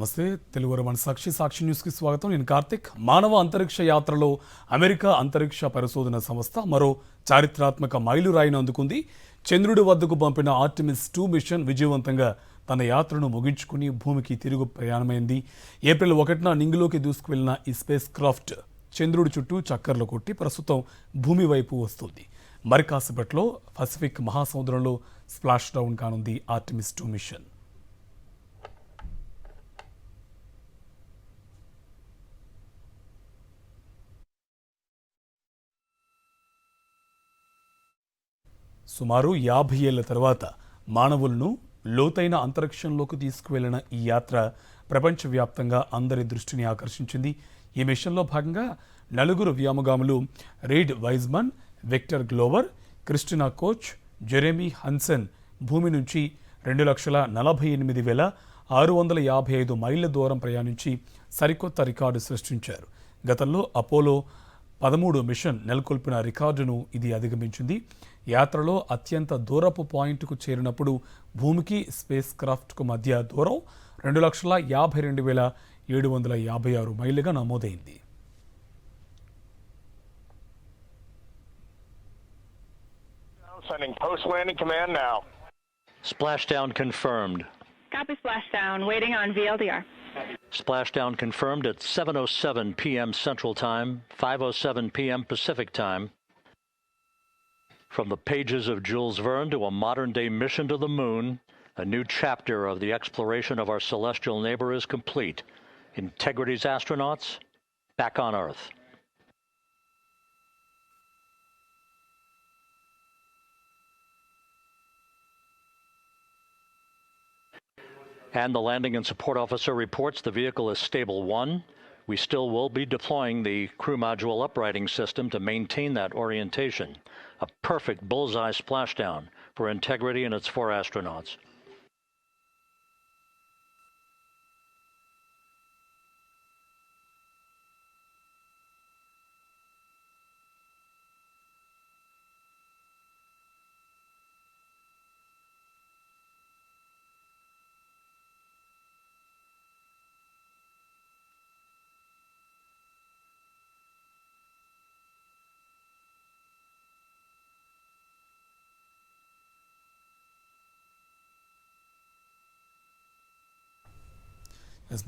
నమస్తే తెలుగు మన సాక్షి న్యూస్కి స్వాగతం. నేను కార్తిక్. మానవ అంతరిక్ష యాత్రలో అమెరికా అంతరిక్ష పరిశోధన సంస్థ మరో చారిత్రాత్మక మైలురాయిని అందుకుంది. చంద్రుడి వద్దకు పంపిన ఆర్టెమిస్ 2 మిషన్ విజయవంతంగా తన యాత్రను ముగించుకుని భూమికి తిరుగు ప్రయాణమైంది. ఏప్రిల్ 1న నింగిలోకి దూసుకువెళ్లిన ఈ స్పేస్ క్రాఫ్ట్ చంద్రుడి చుట్టూ చక్కర్లు కొట్టి ప్రస్తుతం భూమి వైపు వస్తుంది. మరి కాసేపట్లో పసిఫిక్ మహాసముద్రంలో స్ప్లాష్ డౌన్ కానుంది ఆర్టెమిస్ 2 మిషన్. సుమారు 50 ఏళ్ల తర్వాత మానవులను లోతైన అంతరిక్షంలోకి తీసుకువెళ్లిన ఈ యాత్ర ప్రపంచవ్యాప్తంగా అందరి దృష్టిని ఆకర్షించింది. ఈ మిషన్లో భాగంగా 4 వ్యోమగాములు Reid Wiseman, Victor Glover, Christina Koch, Jeremy Hansen భూమి నుంచి 2,48,655 మైళ్ళ దూరం ప్రయాణించి సరికొత్త రికార్డు సృష్టించారు. గతంలో అపోలో 13 మిషన్ నెలకొల్పిన రికార్డును ఇది అధిగమించింది. యాత్రలో అత్యంత దూరపు పాయింట్కు చేరినప్పుడు భూమికి స్పేస్ క్రాఫ్ట్కు మధ్య దూరం 2,52,756 మైళ్ళుగా నమోదైంది. Sending post-landing command now. Splashdown confirmed. Copy Splashdown. Waiting on VLDR. Splashdown confirmed at 7:07 p.m. Central Time, 5:07 p.m. Pacific Time. From the pages of Jules Verne to a modern-day mission to the moon, a new chapter of the exploration of our celestial neighbor is complete. Integrity's astronauts back on Earth. And the landing and support officer reports the vehicle is stable 1. We still will be deploying the crew module uprighting system to maintain that orientation. A perfect bullseye splashdown for Integrity and its 4 astronauts.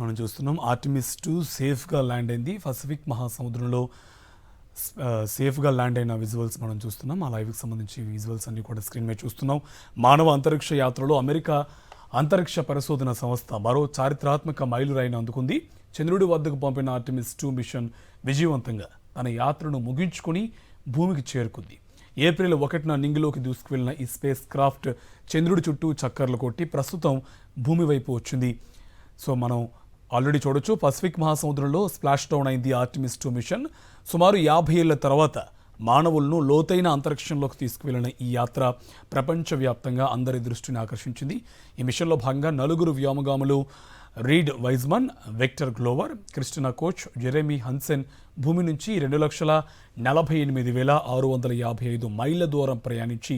మనం చూస్తున్నాం Artemis 2 సేఫ్గా land అయింది. Pacific మహాసముద్రంలో సేఫ్గా land అయిన visuals మనం చూస్తున్నాం. ఆ లైవ్కి సంబంధించి విజువల్స్ అన్ని కూడా స్క్రీన్ మీద చూస్తున్నాం. మానవ అంతరిక్ష యాత్రలో అమెరికా అంతరిక్ష పరిశోధన సంస్థ మరో చారిత్రాత్మక మైలురాయిని అందుకుంది. చంద్రుడి వద్దకు పంపిన ఆర్టెమిస్ 2 మిషన్ విజయవంతంగా తన యాత్రను ముగించుకొని భూమికి చేరుకుంది. ఏప్రిల్ 1న నింగిలోకి దూసుకువెళ్లిన ఈ స్పేస్ క్రాఫ్ట్ చంద్రుడి చుట్టూ చక్కర్లు కొట్టి ప్రస్తుతం భూమి వైపు వచ్చింది. సో మనం ఆల్రెడీ చూడొచ్చు, పసిఫిక్ మహాసముద్రంలో స్ప్లాష్ డౌన్ అయింది ఆర్టెమిస్ 2 మిషన్. సుమారు 50 ఏళ్ల తర్వాత మానవులను లోతైన అంతరిక్షంలోకి తీసుకువెళ్లిన ఈ యాత్ర ప్రపంచవ్యాప్తంగా అందరి దృష్టిని ఆకర్షించింది. ఈ మిషన్లో భాగంగా 4 వ్యోమగాములు Reid Wiseman, Victor Glover, Christina Koch, Jeremy Hansen భూమి నుంచి 2,48,655 మైళ్ళ దూరం ప్రయాణించి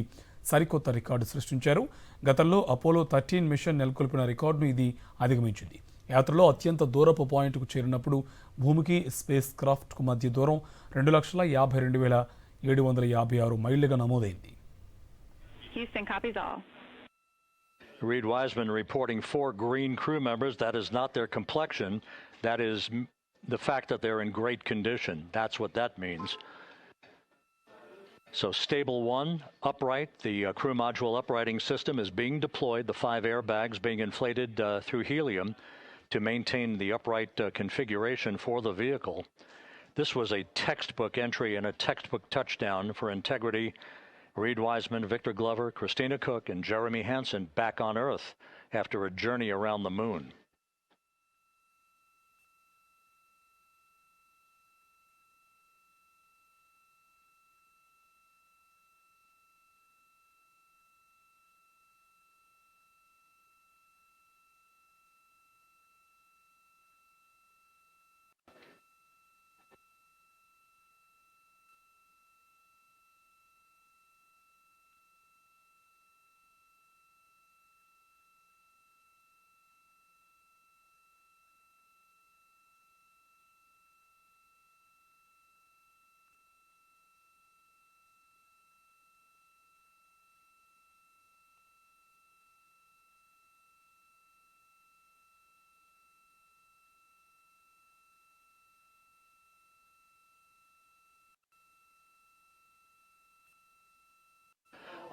సరికొత్త రికార్డు సృష్టించారు. గతంలో అపోలో 13 మిషన్ నెలకొల్పిన రికార్డును ఇది అధిగమించింది. యాత్రలో అత్యంత దూరపు పాయింట్కు చేరినప్పుడు భూమికి స్పేస్ క్రాఫ్ట్కు మధ్య దూరం 2,52,756 మైళ్ళుగా నమోదైంది. Houston copies all. Reed Wiseman reporting 4 green crew members. That is not their complexion. That is the fact that they're in great condition. That's what that means. So stable 1, upright. The crew module uprighting system is being deployed. The 5 airbags being inflated through helium to maintain the upright configuration for the vehicle. This was a textbook entry and a textbook touchdown for Integrity. Reed Wiseman, Victor Glover, Christina Cook, and Jeremy Hansen back on Earth after a journey around the moon.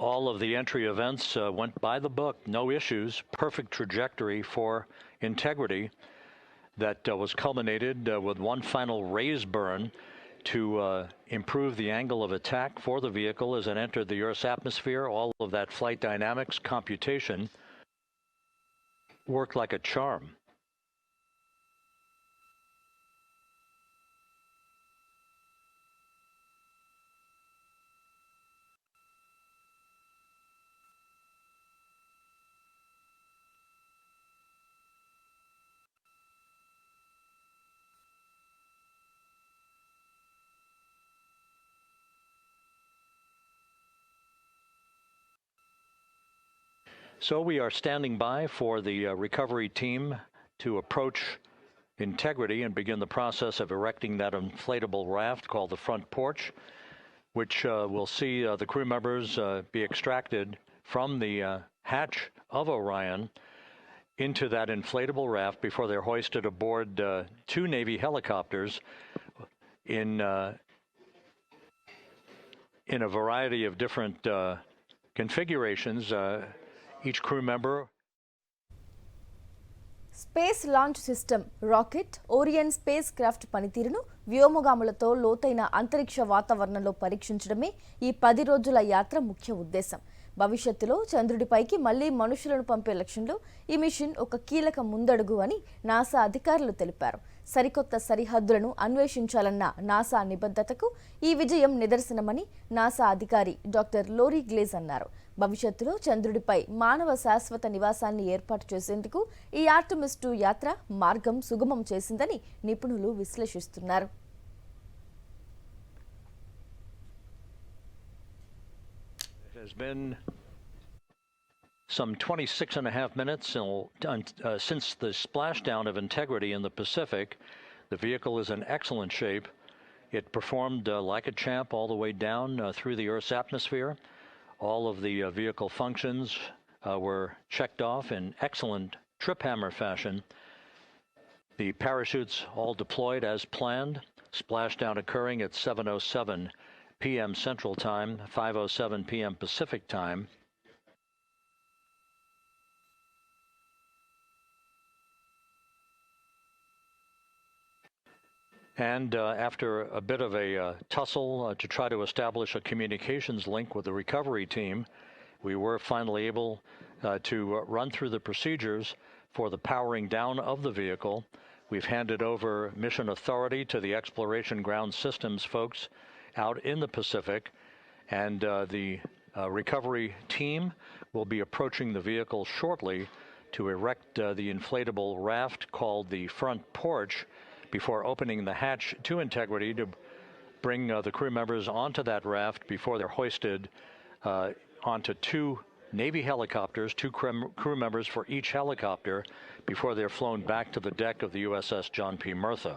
all of the entry events went by the book, no issues, perfect trajectory for integrity that was culminated with one final raise burn to improve the angle of attack for the vehicle as it entered the Earth's atmosphere. All of that flight dynamics computation worked like a charm. So we are standing by for the recovery team to approach integrity and begin the process of erecting that inflatable raft called the front porch, which will see the crew members be extracted from the hatch of Orion into that inflatable raft before they're hoisted aboard two Navy helicopters in a variety of different configurations. Each crew member. Space launch system rocket Orion spacecraft పనితీరును వ్యోమగాములతో లోతైన అంతరిక్ష వాతావరణంలో పరీక్షించడమే ఈ 10 రోజుల యాత్ర ముఖ్య ఉద్దేశం. భవిష్యత్తులో చంద్రుడిపైకి మళ్లీ మనుషులను పంపే లక్ష్యంలో ఈ మిషన్ ఒక కీలక ముందడుగు అని నాసా అధికారులు తెలిపారు. సరికొత్త సరిహద్దులను అన్వేషించాలన్న నాసా నిబద్ధతకు ఈ విజయం నిదర్శనమని నాసా అధికారి డాక్టర్ లోరీ గ్లేజ్ అన్నారు. భవిష్యత్తులో చంద్రుడిపై మానవ శాశ్వత నివాసాన్ని ఏర్పాటు చేసేందుకు ఈ ఆర్టమిస్ 2 యాత్ర మార్గం సుగమం చేసిందని నిపుణులు విశ్లేషిస్తున్నారు. Has been some 26.5 minutes since the splashdown of integrity in the Pacific. The vehicle is in excellent shape. It performed like a champ all the way down through the Earth's atmosphere. All of the vehicle functions were checked off in excellent trip hammer fashion. The parachutes all deployed as planned. Splashdown occurring at 7:07 p.m. Central Time, 5:07 p.m. Pacific Time. And after a bit of a tussle to try to establish a communications link with the recovery team, we were finally able to run through the procedures for the powering down of the vehicle. We've handed over mission authority to the Exploration Ground Systems folks out in the Pacific, and the recovery team will be approaching the vehicle shortly to erect the inflatable raft called the front porch before opening the hatch to integrity to bring the crew members onto that raft before they're hoisted onto two Navy helicopters, two crew members for each helicopter, before they're flown back to the deck of the USS John P. Murtha.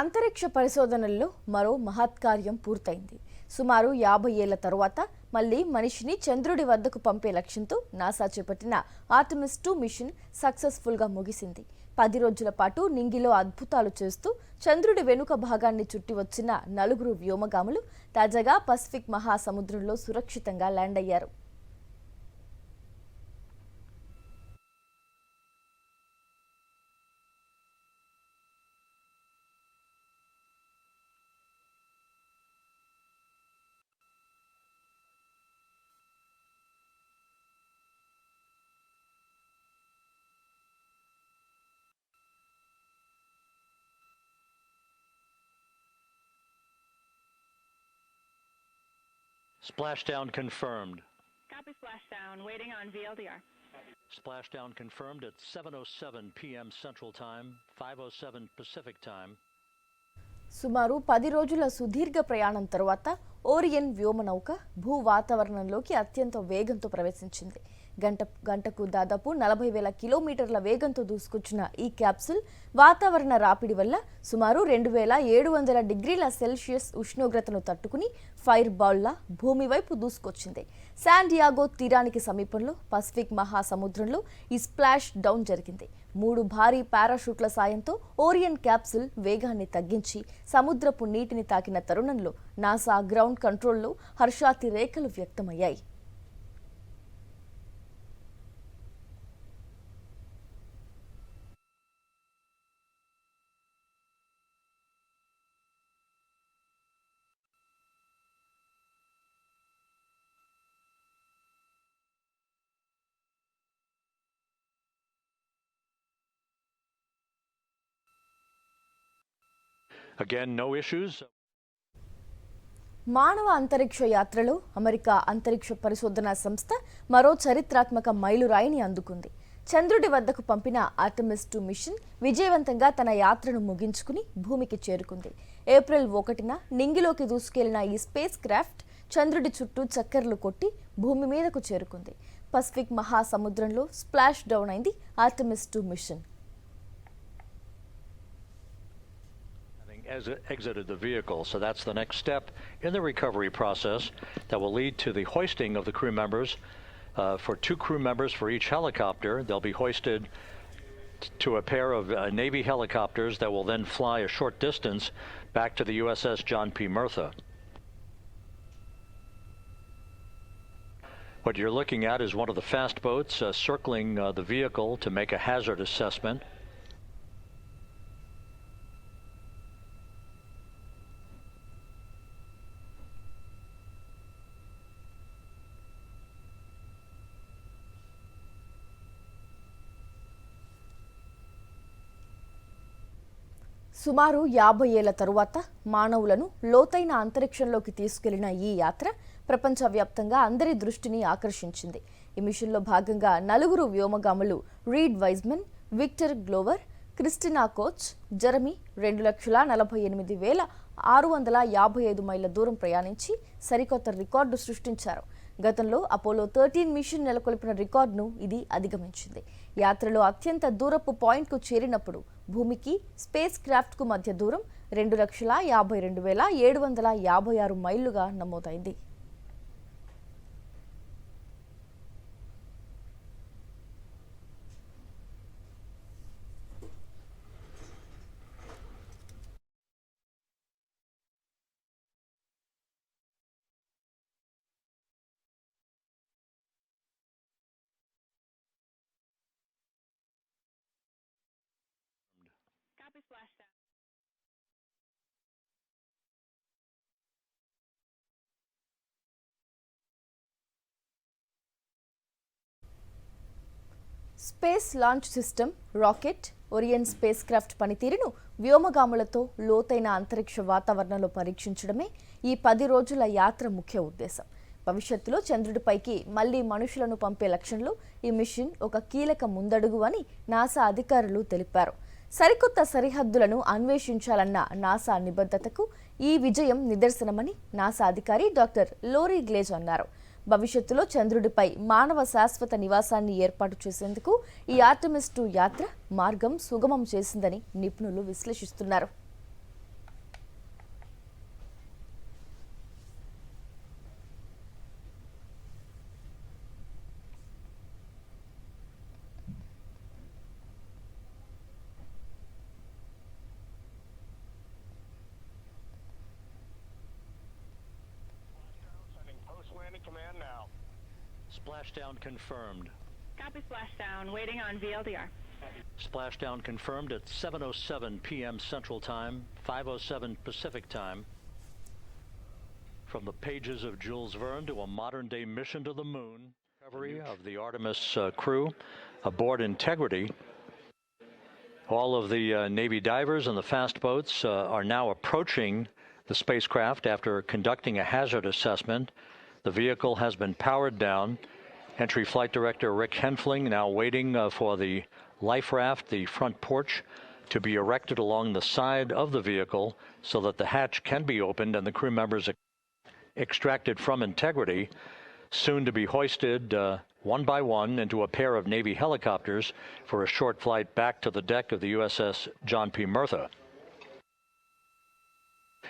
అంతరిక్ష పరిశోధనల్లో మరో మహత్కార్యం పూర్తయింది. సుమారు 50 ఏళ్ల తరువాత మళ్లీ మనిషిని చంద్రుడి వద్దకు పంపే లక్ష్యంతో నాసా చేపట్టిన ఆర్టమిస్ 2 మిషన్ సక్సెస్ఫుల్ గా ముగిసింది. 10 రోజుల పాటు నింగిలో అద్భుతాలు చేస్తూ చంద్రుడి వెనుక భాగాన్ని చుట్టి వచ్చిన 4 వ్యోమగాములు తాజాగా పసిఫిక్ మహాసముద్రంలో సురక్షితంగా ల్యాండ్ అయ్యారు. Splashdown confirmed. Copy Splashdown. Waiting on VLDR. Splashdown confirmed at 7:07 p.m. Central Time, 5:07 Pacific Time. సుమారు 10 రోజుల సుదీర్ఘ ప్రయాణం తర్వాత ఓరియన్ వ్యోమనౌక భూ వాతావరణంలోకి అత్యంత వేగంతో ప్రవేశించింది. గంటకు దాదాపు 40,000 కిలోమీటర్ల వేగంతో దూసుకొచ్చిన ఈ క్యాప్సూల్ వాతావరణ రాపిడి వల్ల సుమారు 2,700 డిగ్రీల సెల్సియస్ ఉష్ణోగ్రతను తట్టుకుని ఫైర్ బాల్లా భూమి వైపు దూసుకొచ్చింది. శాన్ డియాగో తీరానికి సమీపంలో పసిఫిక్ మహాసముద్రంలో ఈ స్ప్లాష్ డౌన్ జరిగింది. 3 భారీ పారాషూట్ల సాయంతో ఓరియన్ క్యాప్సూల్ వేగాన్ని తగ్గించి సముద్రపు నీటిని తాకిన తరుణంలో నాసా గ్రౌండ్ కంట్రోల్లో హర్షాతిరేకలు వ్యక్తమయ్యాయి. Again, no issues. మానవ అంతరిక్ష యాత్రలో అమెరికా అంతరిక్ష పరిశోధనా సంస్థ మరో చరిత్రాత్మక మైలురాయిని అందుకుంది. చంద్రుడి వద్దకు పంపిన ఆర్టమిస్ 2 మిషన్ విజయవంతంగా తన యాత్రను ముగించుకుని భూమికి చేరుకుంది. ఏప్రిల్ 1న నింగిలోకి దూసుకెళ్లిన ఈ స్పేస్ క్రాఫ్ట్ చంద్రుడి చుట్టూ చక్కర్లు కొట్టి భూమి మీదకు చేరుకుంది. పసిఫిక్ మహాసముద్రంలో స్ప్లాష్ డౌన్ అయింది Artemis 2 mission. As it exited the vehicle. So that's the next step in the recovery process that will lead to the hoisting of the crew members. For 2 crew members for each helicopter, they'll be hoisted to a pair of Navy helicopters that will then fly a short distance back to the USS John P. Murtha. What you're looking at is one of the fast boats circling the vehicle to make a hazard assessment. సుమారు 50 ఏళ్ల తరువాత మానవులను లోతైన అంతరిక్షంలోకి తీసుకెళ్లిన ఈ యాత్ర ప్రపంచవ్యాప్తంగా అందరి దృష్టిని ఆకర్షించింది. ఈ మిషన్లో భాగంగా 4 వ్యోమగాములు Reid Wiseman, Victor Glover, Christina Koch, Jeremy 2,48,655 మైళ్ళ దూరం ప్రయాణించి సరికొత్త రికార్డు సృష్టించారు. గతంలో అపోలో 13 మిషన్ నెలకొల్పిన రికార్డును ఇది అధిగమించింది. యాత్రలో అత్యంత దూరపు పాయింట్కు చేరినప్పుడు భూమికి స్పేస్ క్రాఫ్ట్కు మధ్య దూరం 2,52,756 మైళ్లుగా నమోదైంది. Copy Splashdown. Space launch system, rocket, Orion spacecraft పనితీరును వ్యోమగాములతో లోతైన అంతరిక్ష వాతావరణంలో పరీక్షించడమే ఈ 10 రోజుల యాత్ర ముఖ్య ఉద్దేశం. భవిష్యత్తులో చంద్రుడిపైకి మళ్లీ మనుషులను పంపే లక్ష్యంలో ఈ మిషన్ ఒక కీలక ముందడుగు అని నాసా అధికారులు తెలిపారు. సరికొత్త సరిహద్దులను అన్వేషించాలన్న నాసా నిబద్ధతకు ఈ విజయం నిదర్శనమని నాసా అధికారి డాక్టర్ లోరీ గ్లేజ్ అన్నారు. భవిష్యత్తులో చంద్రుడిపై మానవ శాశ్వత నివాసాన్ని ఏర్పాటు చేసేందుకు ఈ ఆర్టమిస్ 2 యాత్ర మార్గం సుగమం చేసిందని నిపుణులు విశ్లేషిస్తున్నారు. Command now. Splashdown confirmed. Copy Splashdown. Waiting on VLDR. Splashdown confirmed at 7:07 p.m. Central Time, 5:07 Pacific Time. From the pages of Jules Verne to a modern-day mission to the moon, recovery of the Artemis crew aboard Integrity. All of the Navy divers and the fast boats are now approaching the spacecraft after conducting a hazard assessment. The vehicle has been powered down. Entry Flight Director Rick Henfling now waiting for the life raft, the front porch, to be erected along the side of the vehicle so that the hatch can be opened and the crew members extracted from Integrity, soon to be hoisted one by one into a pair of Navy helicopters for a short flight back to the deck of the USS John P. Murtha.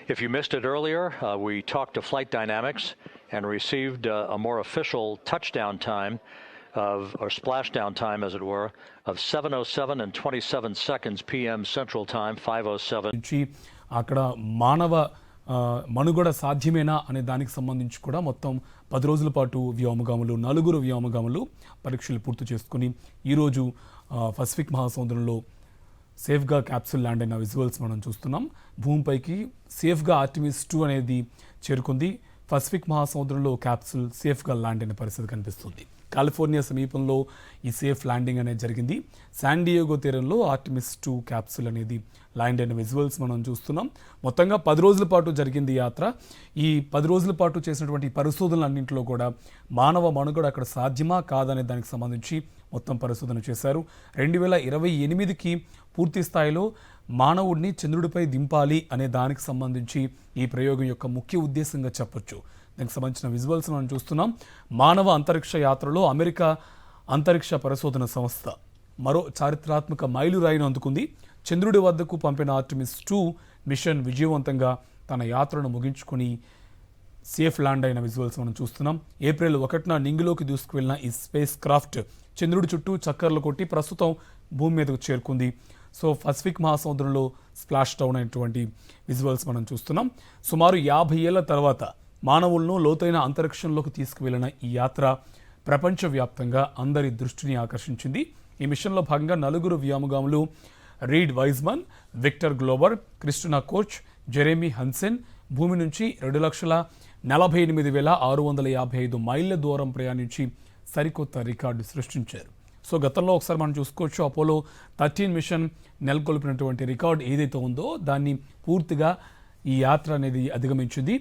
If you missed it earlier, we talked to Flight Dynamics and received a more official touchdown time or splashdown time, as it were, of 7:07 and 27 seconds p.m. Central Time, 5:07. నుంచి అక్కడ మానవ మనుగడ సాధ్యమేనా అనే దానికి సంబంధించి కూడా మొత్తం 10 రోజుల పాటు వ్యోమగాములు 4 వ్యోమగాములు పరీక్షలు పూర్తి చేసుకుని ఈరోజు పసిఫిక్ మహాసముద్రంలో సేఫ్గా క్యాప్సూల్ ల్యాండ్ అయిన విజువల్స్ మనం చూస్తున్నాం. భూమిపైకి సేఫ్గా ఆర్టిమిస్ 2 అనేది చేరుకుంది. పసిఫిక్ మహాసముద్రంలో క్యాప్సూల్ సేఫ్గా ల్యాండ్ అయిన పరిస్థితి కనిపిస్తుంది. కాలిఫోర్నియా సమీపంలో ఈ సేఫ్ ల్యాండింగ్ అనేది జరిగింది. శాన్ డియేగో తీరంలో ఆర్టిమిస్ 2 క్యాప్సూల్ అనేది ల్యాండ్ అయిన విజువల్స్ మనం చూస్తున్నాం. మొత్తంగా 10 రోజుల పాటు జరిగింది యాత్ర. ఈ 10 రోజుల పాటు చేసినటువంటి పరిశోధనలన్నింటిలో కూడా మానవ మనుగడ అక్కడ సాధ్యమా కాదనే దానికి సంబంధించి మొత్తం పరిశోధన చేశారు. 2028కి పూర్తి స్థాయిలో మానవుడిని చంద్రుడిపై దింపాలి అనే దానికి సంబంధించి ఈ ప్రయోగం యొక్క ముఖ్య ఉద్దేశంగా చెప్పొచ్చు. దానికి సంబంధించిన విజువల్స్ మనం చూస్తున్నాం. మానవ అంతరిక్ష యాత్రలో అమెరికా అంతరిక్ష పరిశోధన సంస్థ మరో చారిత్రాత్మక మైలురాయిని అందుకుంది. చంద్రుడి వద్దకు పంపిన ఆర్టమిస్ 2 మిషన్ విజయవంతంగా తన యాత్రను ముగించుకొని సేఫ్ ల్యాండ్ అయిన విజువల్స్ మనం చూస్తున్నాం. ఏప్రిల్ 1న నింగిలోకి దూసుకువెళ్లిన ఈ స్పేస్ క్రాఫ్ట్ చంద్రుడి చుట్టూ చక్కర్లు కొట్టి ప్రస్తుతం భూమి మీదకు చేరుకుంది. సో పసిఫిక్ మహాసముద్రంలో స్ప్లాష్ డౌన్ అయినటువంటి విజువల్స్ మనం చూస్తున్నాం. సుమారు 50 ఏళ్ల తర్వాత మానవులను లోతైన అంతరిక్షంలోకి తీసుకువెళ్లిన ఈ యాత్ర ప్రపంచవ్యాప్తంగా అందరి దృష్టిని ఆకర్షించింది. ఈ మిషన్లో భాగంగా 4 వ్యోమగాములు Reid Wiseman, Victor Glover, Christina Koch, Jeremy Hansen భూమి నుంచి 2,48,655 మైళ్ళ దూరం ప్రయాణించి సరికొత్త రికార్డు సృష్టించారు. సో గతంలో ఒకసారి మనం చూసుకోవచ్చు, అపోలో 13 మిషన్ నెలకొల్పినటువంటి రికార్డు ఏదైతే ఉందో దాన్ని పూర్తిగా ఈ యాత్ర అనేది అధిగమించింది.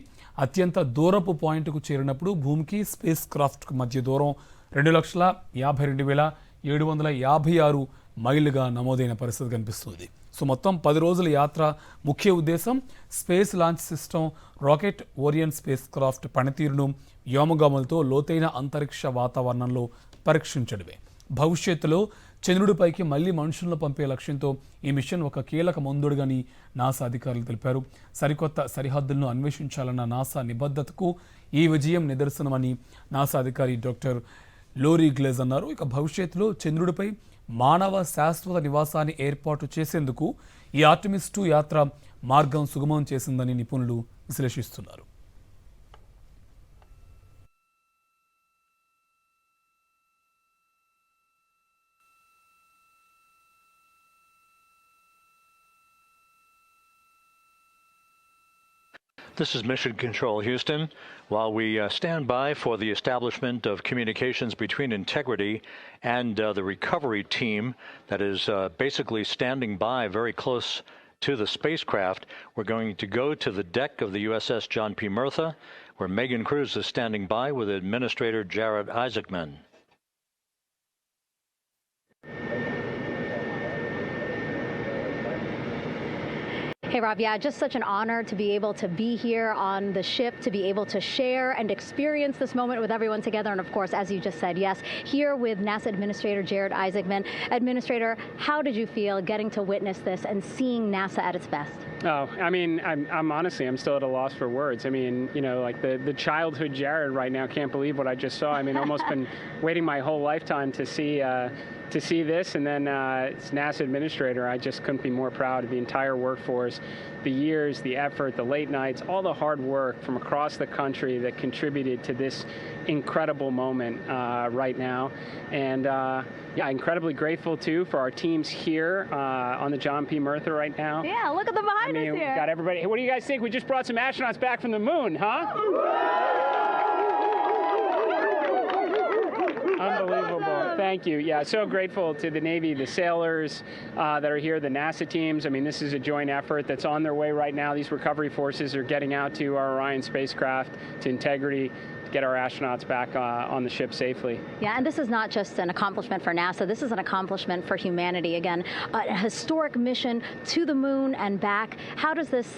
అత్యంత దూరపు పాయింట్కు చేరినప్పుడు భూమికి స్పేస్ క్రాఫ్ట్కు మధ్య దూరం 2,52,756 మైళ్ళుగా నమోదైన పరిస్థితి కనిపిస్తుంది. సో మొత్తం 10 రోజుల యాత్ర ముఖ్య ఉద్దేశం space launch system rocket Orion spacecraft పనితీరును వ్యోమగాములతో లోతైన అంతరిక్ష వాతావరణంలో పరీక్షించడమే. భవిష్యత్తులో చంద్రుడిపైకి మళ్లీ మనుషులను పంపే లక్ష్యంతో ఈ మిషన్ ఒక కీలక ముందడుగని నాసా అధికారులు తెలిపారు. సరికొత్త సరిహద్దులను అన్వేషించాలన్న నాసా నిబద్ధతకు ఈ విజయం నిదర్శనమని నాసా అధికారి డాక్టర్ లోరీ గ్లేజ్ అన్నారు. ఇక భవిష్యత్తులో చంద్రుడిపై మానవ శాశ్వత నివాసాన్ని ఏర్పాటు చేసేందుకు ఈ ఆర్టమిస్ 2 యాత్ర మార్గం సుగమం చేసిందని నిపుణులు విశ్లేషిస్తున్నారు. This is Mission Control, Houston. While we stand by for the establishment of communications between Integrity and the recovery team that is basically standing by very close to the spacecraft, we're going to go to the deck of the USS John P. Murtha, where Megan Cruz is standing by with Administrator Jared Isaacman. Hey, Rob, yeah, just such an honor to be able to be here on the ship, to be able to share and experience this moment with everyone together. And of course, as you just said, yes, here with NASA Administrator Jared Isaacman. Administrator, how did you feel getting to witness this and seeing NASA at its best? Oh, I mean, I'm honestly, I'm still at a loss for words. I mean, you know, like the childhood Jared right now can't believe what I just saw. I mean, almost been waiting my whole lifetime to see this, and then as NASA Administrator, I just couldn't be more proud of the entire workforce, the years, the effort, the late nights, all the hard work from across the country that contributed to this incredible moment right now. And yeah, incredibly grateful too for our teams here on the John P. Murtha right now. Yeah, look at them behind us here. Got everybody. Hey, what do you guys think? We just brought some astronauts back from the moon, huh? Unbelievable. Thank you. Yeah, so grateful to the Navy, the sailors that are here, the NASA teams. I mean, this is a joint effort that's on their way right now. These recovery forces are getting out to our Orion spacecraft, to Integrity, to get our astronauts back on the ship safely. Yeah, and this is not just an accomplishment for NASA. This is an accomplishment for humanity. Again, a historic mission to the moon and back. How does this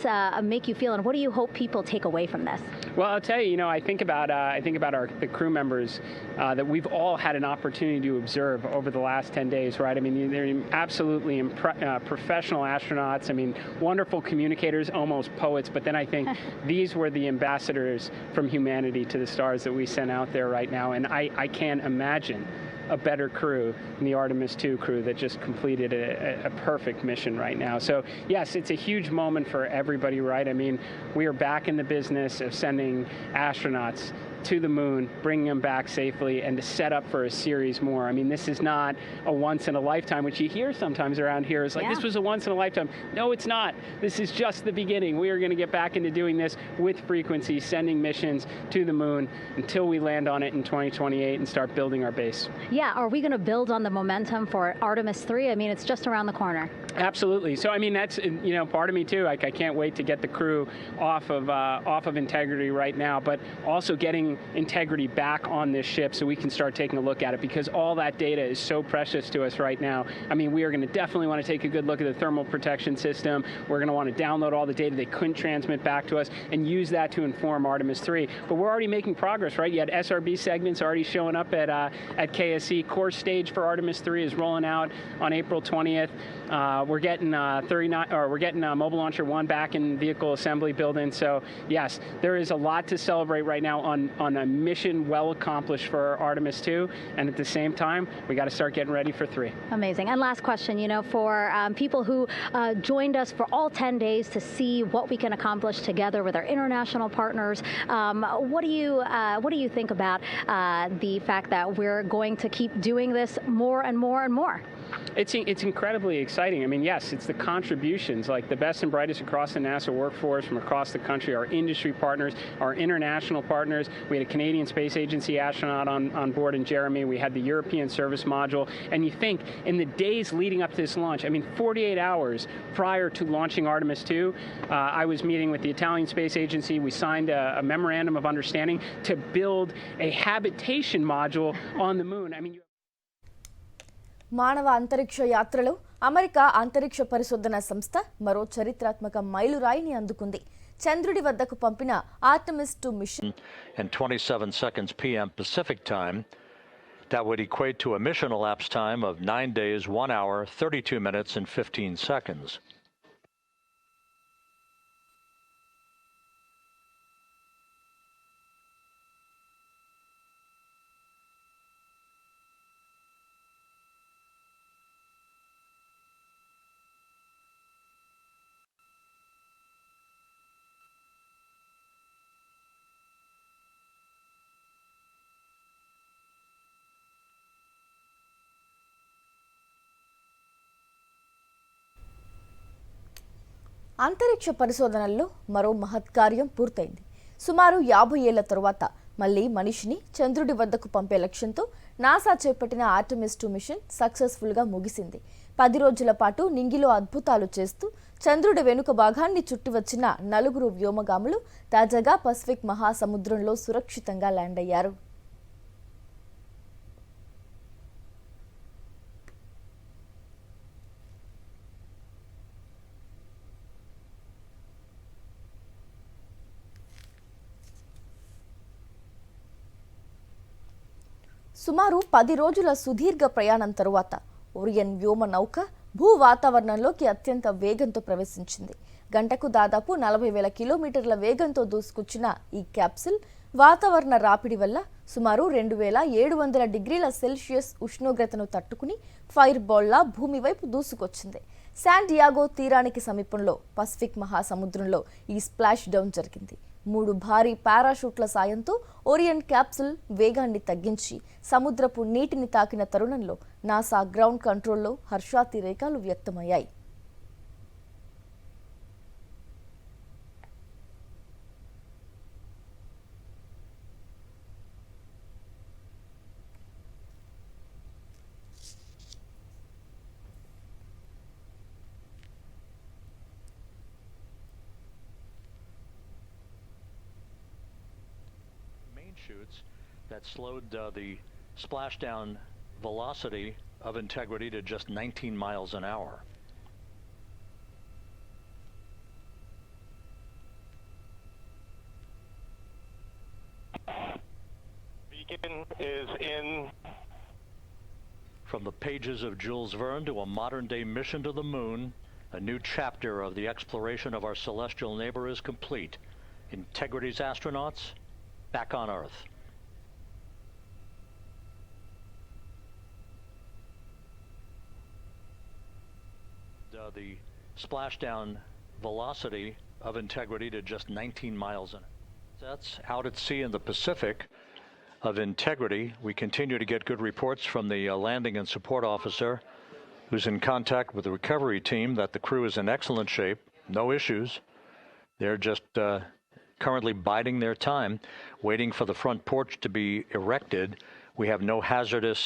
make you feel, and what do you hope people take away from this? Well, I'll tell you, you know, I think about the crew members that we've all all had an opportunity to observe over the last 10 days, right? I mean, they're absolutely professional astronauts. I mean, wonderful communicators, almost poets. But then I think these were the ambassadors from humanity to the stars that we sent out there right now. And I can't imagine a better crew than the Artemis II crew that just completed a perfect mission right now. So yes, it's a huge moment for everybody, right? I mean, we are back in the business of sending astronauts to the moon, bringing them back safely, and to set up for a series more. I mean, this is not a once in a lifetime, which you hear sometimes around here. It's like, this was a once in a lifetime. No, it's not. This is just the beginning. We are going to get back into doing this with frequency, sending missions to the moon until we land on it in 2028 and start building our base. Yeah, are we going to build on the momentum for Artemis 3? I mean, it's just around the corner. Absolutely. So, I mean, that's, you know, part of me too. Like, I can't wait to get the crew off of Integrity right now, but also getting Integrity back on this ship so we can start taking a look at it, because all that data is so precious to us right now. I mean, we are going to definitely want to take a good look at the thermal protection system. We're going to want to download all the data they couldn't transmit back to us and use that to inform Artemis 3. But we're already making progress, right? You had SRB segments already showing up at KSC. Core stage for Artemis 3 is rolling out on April 20th. We're getting Mobile Launcher 1 back in vehicle assembly building. So yes, there is a lot to celebrate right now on a mission well accomplished for Artemis 2, and at the same time, we got to start getting ready for 3. Amazing. And last question, you know, for people who joined us for all 10 days to see what we can accomplish together with our international partners, what do you think about the fact that we're going to keep doing this more and more and more? It's incredibly exciting. I mean, yes, it's the contributions, like the best and brightest across the NASA workforce from across the country, our industry partners, our international partners. We had a Canadian Space Agency astronaut on board in Jeremy. We had the European Service Module. And you think, in the days leading up to this launch, I mean, 48 hours prior to launching Artemis 2, I was meeting with the Italian Space Agency. We signed a memorandum of understanding to build a habitation module on the moon. I mean, మానవ అంతరిక్ష యాత్రలో America అంతరిక్ష పరిశోధన సంస్థ మరో చరిత్రాత్మక మైలురాయిని అందుకుంది. చంద్రుడి వద్దకు పంపిన Artemis 2 machine and 27 seconds p.m. Pacific time. That would equate to a mission elapsed time of 9 days, 1 hour, 32 minutes, and 15 seconds. అంతరిక్ష పరిశోధనల్లో మరో మహత్కార్యం పూర్తయింది. సుమారు 50 ఏళ్ల తరువాత మళ్లీ మనిషిని చంద్రుడి వద్దకు పంపే లక్ష్యంతో నాసా చేపట్టిన ఆర్టమిస్ 2 మిషన్ సక్సెస్ఫుల్గా ముగిసింది. 10 రోజుల పాటు నింగిలో అద్భుతాలు చేస్తూ చంద్రుడి వెనుక భాగాన్ని చుట్టి వచ్చిన 4 వ్యోమగాములు తాజాగా పసిఫిక్ మహాసముద్రంలో సురక్షితంగా ల్యాండ్ అయ్యారు. సుమారు 10 రోజుల సుదీర్ఘ ప్రయాణం తరువాత ఓరియన్ వ్యోమ నౌక భూ వాతావరణంలోకి అత్యంత వేగంతో ప్రవేశించింది. గంటకు దాదాపు 40,000 కిలోమీటర్ల వేగంతో దూసుకొచ్చిన ఈ క్యాప్సుల్ వాతావరణ రాపిడి వల్ల సుమారు 2700 డిగ్రీల సెల్సియస్ ఉష్ణోగ్రతను తట్టుకుని ఫైర్ బాల్లా భూమి వైపు దూసుకొచ్చింది. శాన్ డియాగో తీరానికి సమీపంలో పసిఫిక్ మహాసముద్రంలో ఈ స్ప్లాష్ డౌన్ జరిగింది. 3 భారీ పారాషూట్ల సాయంతో ఓరియన్ క్యాప్సుల్ వేగాన్ని తగ్గించి సముద్రపు నీటిని తాకిన తరుణంలో నాసా గ్రౌండ్ కంట్రోల్లో హర్షాతిరేకాలు వ్యక్తమయ్యాయి. Shoots that slowed the splashdown velocity of Integrity to just 19 miles an hour. Beacon is in From the pages of Jules Verne to a modern-day mission to the moon, a new chapter of the exploration of our celestial neighbor is complete. Integrity's astronauts back on Earth. The splashdown velocity of Integrity to just 19 miles an hour. That's out at sea in the Pacific of Integrity. We continue to get good reports from the landing and support officer who's in contact with the recovery team that the crew is in excellent shape, no issues. They're just currently biding their time, waiting for the front porch to be erected. We have no hazardous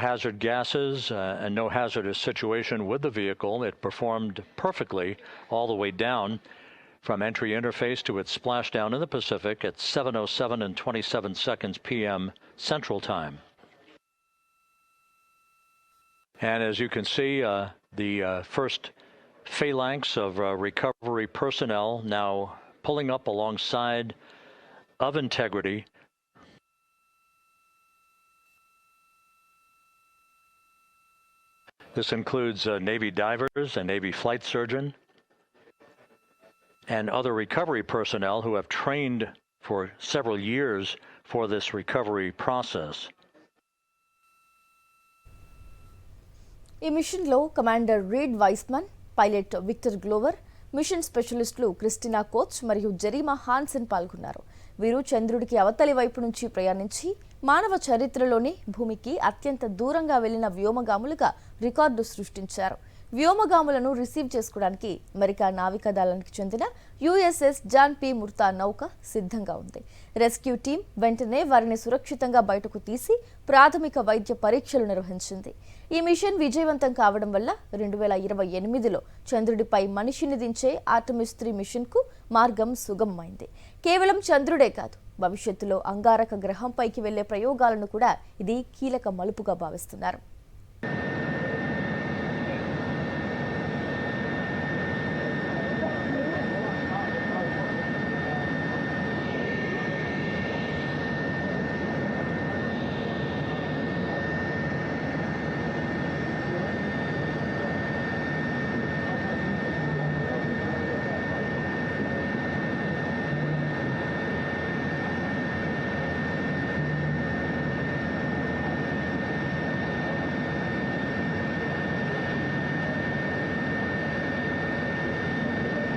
hazard gases and no hazardous situation with the vehicle. It performed perfectly all the way down from entry interface to its splashdown in the Pacific at 7:07 and 27 seconds p.m. Central Time. And as you can see, the first phalanx of recovery personnel now pulling up alongside of Integrity. This includes Navy divers, a Navy flight surgeon, and other recovery personnel who have trained for several years for this recovery process. ఈ మిషన్లో commander Reid Wiseman, pilot Victor Glover, mission స్పెషలిస్టులు Christina Koch మరియు Jeremy Hansen పాల్గొన్నారు. వీరు చంద్రుడికి అవతలి వైపు నుంచి ప్రయాణించి మానవ చరిత్రలోనే భూమికి అత్యంత దూరంగా వెళ్లిన వ్యోమగాములుగా రికార్డు సృష్టించారు. వ్యోమగాములను రిసీవ్ చేసుకోవడానికి అమెరికా నావికాదళానికి చెందిన యుఎస్ఎస్ జాన్ పి ముర్తా నౌక సిద్ధంగా ఉంది. రెస్క్యూ టీం వెంటనే వారిని సురక్షితంగా బయటకు తీసి ప్రాథమిక వైద్య పరీక్షలు నిర్వహించింది. ఈ మిషన్ విజయవంతం కావడం వల్ల 2028లో చంద్రుడిపై మనిషిని దించే ఆర్టమిస్ 3 మిషన్కు మార్గం సుగమమైంది. కేవలం చంద్రుడే కాదు, భవిష్యత్తులో అంగారక గ్రహంపైకి వెళ్లే ప్రయోగాలను కూడా ఇది కీలక మలుపుగా భావిస్తున్నారు.